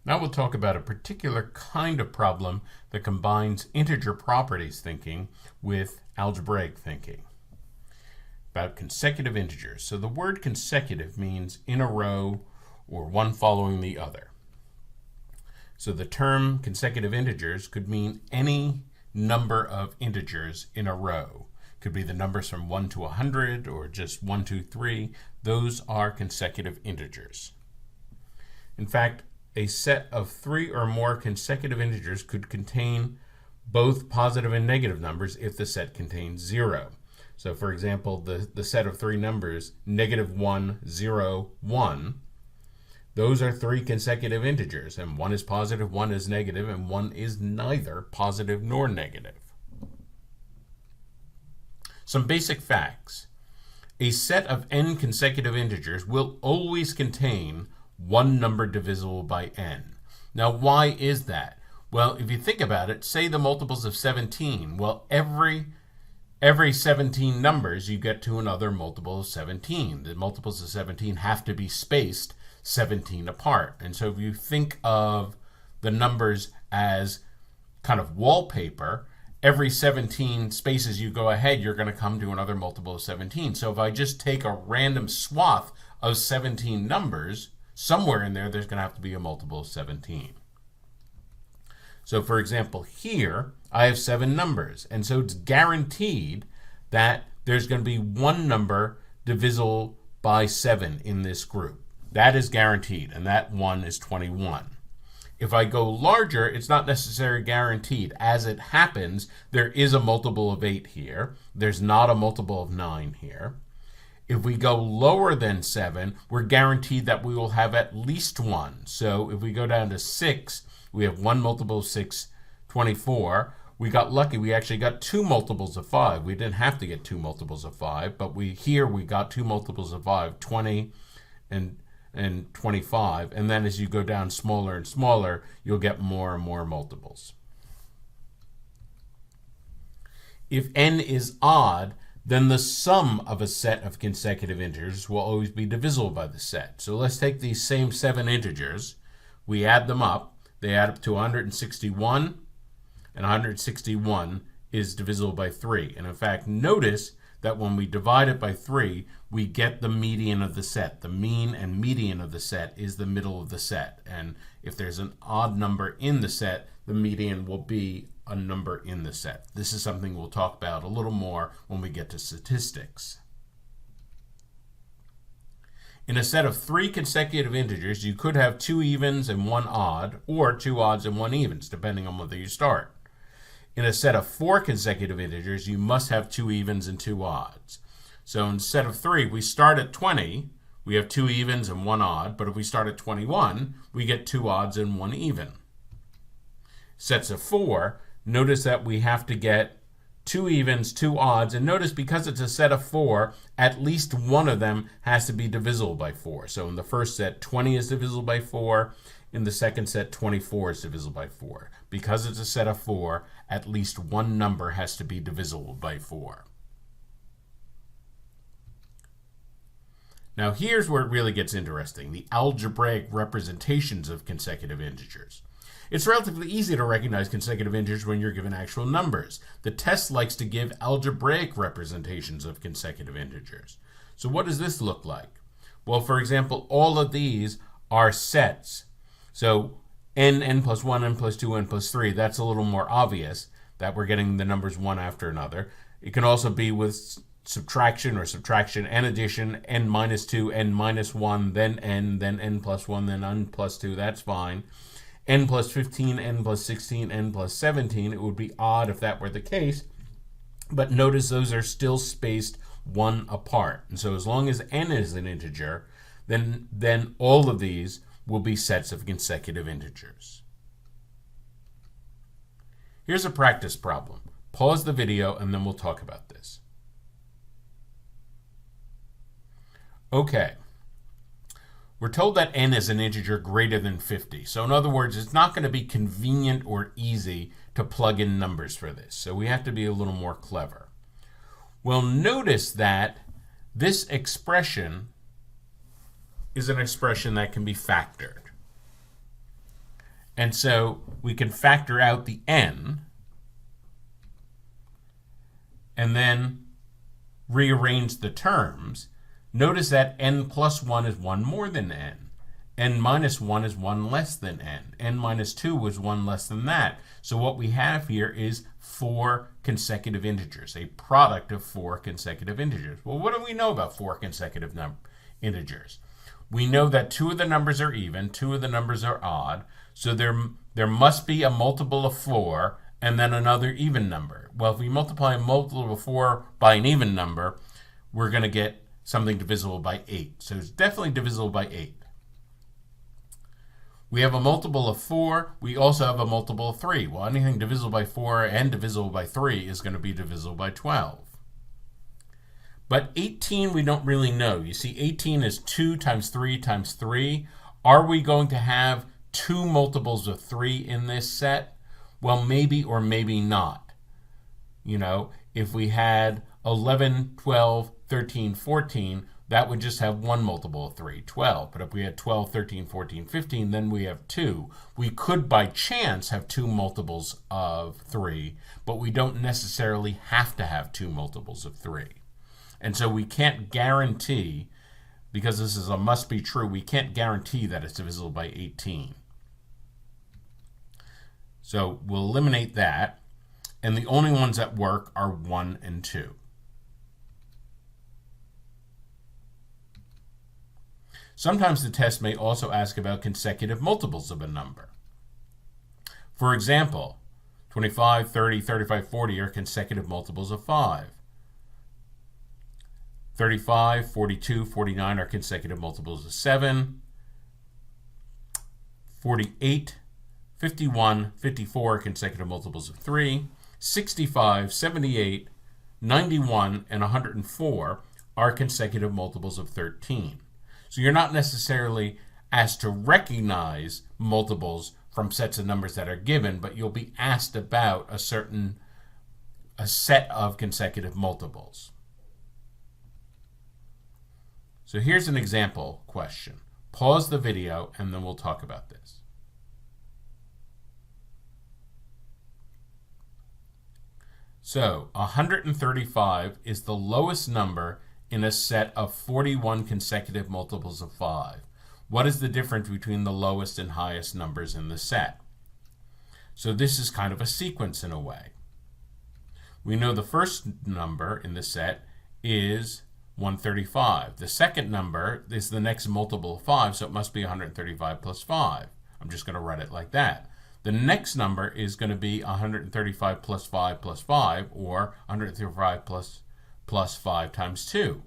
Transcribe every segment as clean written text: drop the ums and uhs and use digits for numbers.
Now we'll talk about a particular kind of problem that combines integer properties thinking with algebraic thinking about consecutive integers. So the word consecutive means in a row or one following the other. So the term consecutive integers could mean any number of integers in a row. Could be the numbers from 1 to 100 or just 1, 2, 3. Those are consecutive integers. In fact, a set of 3 or more consecutive integers could contain both positive and negative numbers if the set contains 0. So for example, the set of 3 numbers, -1, 0, 1, those are 3 consecutive integers, and one is positive, one is negative, and one is neither positive nor negative. Some basic facts. A set of n consecutive integers will always contain one number divisible by n. Now, why is that? Well, if you think about it, say the multiples of 17. Well, every 17 numbers, you get to another multiple of 17. The multiples of 17 have to be spaced 17 apart. And so if you think of the numbers as kind of wallpaper, every 17 spaces you go ahead, you're going to come to another multiple of 17. So if I just take a random swath of 17 numbers, somewhere in there, there's going to have to be a multiple of 17. So for example, here, I have 7 numbers. And so it's guaranteed that there's going to be one number divisible by 7 in this group. That is guaranteed, and that one is 21. If I go larger, it's not necessarily guaranteed. As it happens, there is a multiple of 8 here. There's not a multiple of 9 here. If we go lower than 7, we're guaranteed that we will have at least one. So if we go down to 6, we have one multiple of 6, 24. We got lucky. We actually got 2 multiples of 5. We didn't have to get 2 multiples of 5, but we got 2 multiples of 5, 20 and 25, and then as you go down smaller and smaller, you'll get more and more multiples. If n is odd, then the sum of a set of consecutive integers will always be divisible by the set. So let's take these same 7 integers, we add them up, they add up to 161, and 161 is divisible by 3. And in fact, notice that when we divide it by 3, we get the median of the set. The mean and median of the set is the middle of the set. And if there's an odd number in the set, the median will be a number in the set. This is something we'll talk about a little more when we get to statistics. In a set of 3 consecutive integers, you could have 2 evens and 1 odd, or 2 odds and 1 evens, depending on whether you start. In a set of 4 consecutive integers, you must have 2 evens and 2 odds. So in a set of 3, we start at 20, we have 2 evens and 1 odd, but if we start at 21, we get 2 odds and 1 even. Sets of 4, notice that we have to get 2 evens, 2 odds, and notice because it's a set of 4, at least one of them has to be divisible by 4. So in the first set, 20 is divisible by 4. In the second set, 24 is divisible by 4. Because it's a set of 4, at least one number has to be divisible by 4. Now here's where it really gets interesting, the algebraic representations of consecutive integers. It's relatively easy to recognize consecutive integers when you're given actual numbers. The test likes to give algebraic representations of consecutive integers. So what does this look like? Well, for example, all of these are sets. So n plus 1, n plus 2, n plus 3, that's a little more obvious that we're getting the numbers one after another. It can also be with subtraction or subtraction and addition, n minus 2, n minus 1, then n plus 1, then n plus 2, that's fine. N plus 15, n plus 16, n plus 17, it would be odd if that were the case, but notice those are still spaced one apart. And so as long as n is an integer, then all of these will be sets of consecutive integers. Here's a practice problem. Pause the video and then we'll talk about this. Okay. We're told that n is an integer greater than 50. So in other words, it's not going to be convenient or easy to plug in numbers for this. So we have to be a little more clever. Well, notice that this expression is an expression that can be factored. And so we can factor out the n and then rearrange the terms. Notice that n plus 1 is 1 more than n. N minus 1 is 1 less than n. N minus 2 was 1 less than that. So what we have here is 4 consecutive integers, a product of 4 consecutive integers. Well, what do we know about 4 consecutive integers? We know that 2 of the numbers are even, 2 of the numbers are odd, so there must be a multiple of 4 and then another even number. Well, if we multiply a multiple of 4 by an even number, we're going to get something divisible by 8. So it's definitely divisible by 8. We have a multiple of 4. We also have a multiple of 3. Well, anything divisible by 4 and divisible by 3 is going to be divisible by 12. But 18 we don't really know. You see, 18 is 2 times 3 times 3. Are we going to have 2 multiples of 3 in this set? Well, maybe or maybe not. You know, if we had 11, 12, 13, 14, that would just have 1 multiple of 3, 12. But if we had 12, 13, 14, 15, then we have 2. We could, by chance, have 2 multiples of 3, but we don't necessarily have to have 2 multiples of 3. And so we can't guarantee, because this is a must be true, we can't guarantee that it's divisible by 18. So we'll eliminate that, and the only ones that work are 1 and 2. Sometimes the test may also ask about consecutive multiples of a number. For example, 25, 30, 35, 40 are consecutive multiples of 5. 35, 42, 49 are consecutive multiples of 7. 48, 51, 54 are consecutive multiples of 3. 65, 78, 91, and 104 are consecutive multiples of 13. So you're not necessarily asked to recognize multiples from sets of numbers that are given, but you'll be asked about a set of consecutive multiples. So here's an example question. Pause the video and then we'll talk about this. So 135 is the lowest number in a set of 41 consecutive multiples of 5. What is the difference between the lowest and highest numbers in the set? So this is kind of a sequence in a way. We know the first number in the set is 135. The second number is the next multiple of 5, so it must be 135 plus 5. I'm just going to write it like that. The next number is going to be 135 plus 5 plus 5, or 135 plus 5 times 2.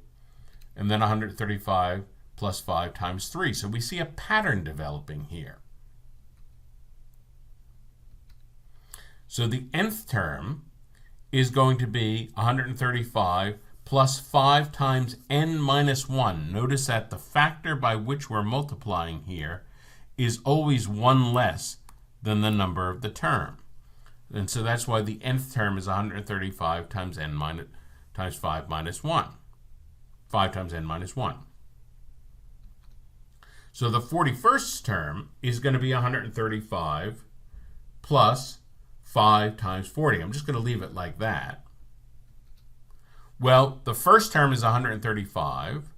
And then 135 plus 5 times 3. So we see a pattern developing here. So the nth term is going to be 135 plus 5 times n minus 1. Notice that the factor by which we're multiplying here is always 1 less than the number of the term. And so that's why the nth term is 135 times n minus times 5 minus 1. 5 times n minus 1. So the 41st term is going to be 135 plus 5 times 40. I'm just going to leave it like that. Well, the first term is 135.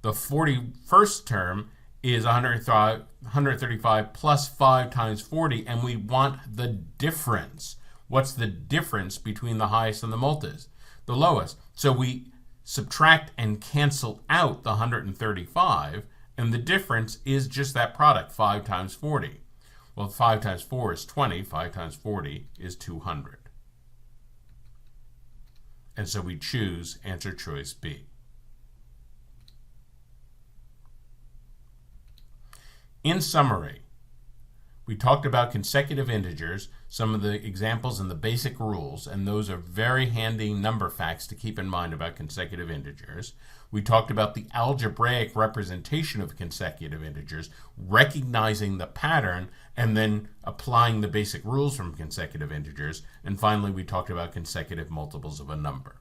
The 41st term is 135 plus 5 times 40, and we want the difference. What's the difference between the highest and the lowest? So we subtract and cancel out the 135, and the difference is just that product, 5 times 40. Well, 5 times 4 is 20. 5 times 40 is 200. And so we choose answer choice B. In summary, we talked about consecutive integers, some of the examples and the basic rules, and those are very handy number facts to keep in mind about consecutive integers. We talked about the algebraic representation of consecutive integers, recognizing the pattern, and then applying the basic rules from consecutive integers. And finally, we talked about consecutive multiples of a number.